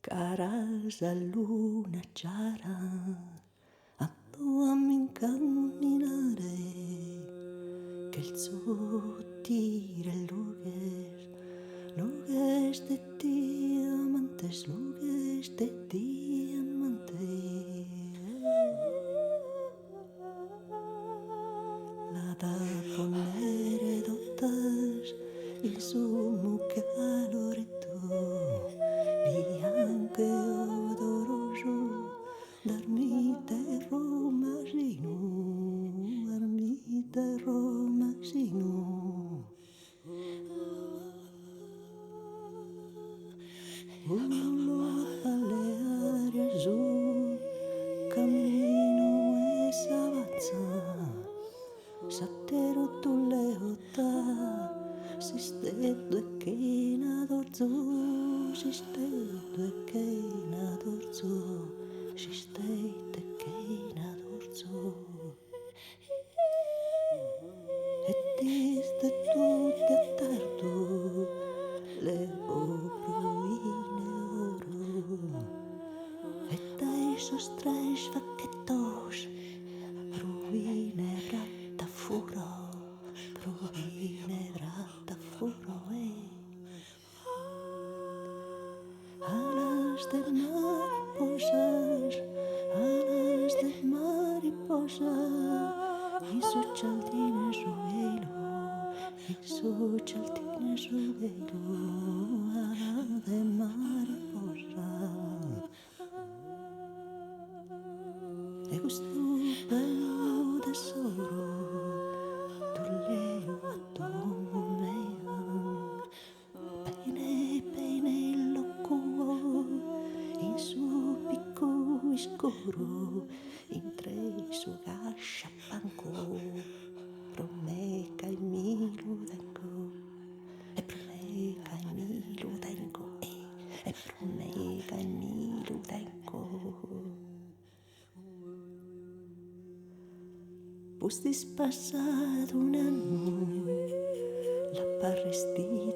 Caras a luna chiara, andò a incamminare, che il suo tira lugues de diamantes, lugues de diamantes. La da ponere dotas, il sumo caloretto, bianco e odoroso, d'armite romasino, armite romasino. Uno alle arie giù, cammino e s'avanza, s'attero tu le otta, si stetto e che n'adorzo, si stetto e che n'adorzo, si stetto e che n'adorzo. E diste tutti a tardo, le opruine oro, e dai sostrais vaquetos, pruine brata furo, pruine brata furo, alas de mariposas, alas de mariposas, y su chaldine rubelo, y su chaldine rubelo, alas de mariposa. E questo bello tesoro, tu leo a domo meo, bene lo in su picco scuro, in tre su gascia panco, promeca e mi lo tengo, e promeca e mi lo tengo, e promeca e mi lo tengo. Pues pasado un anno, la parrestì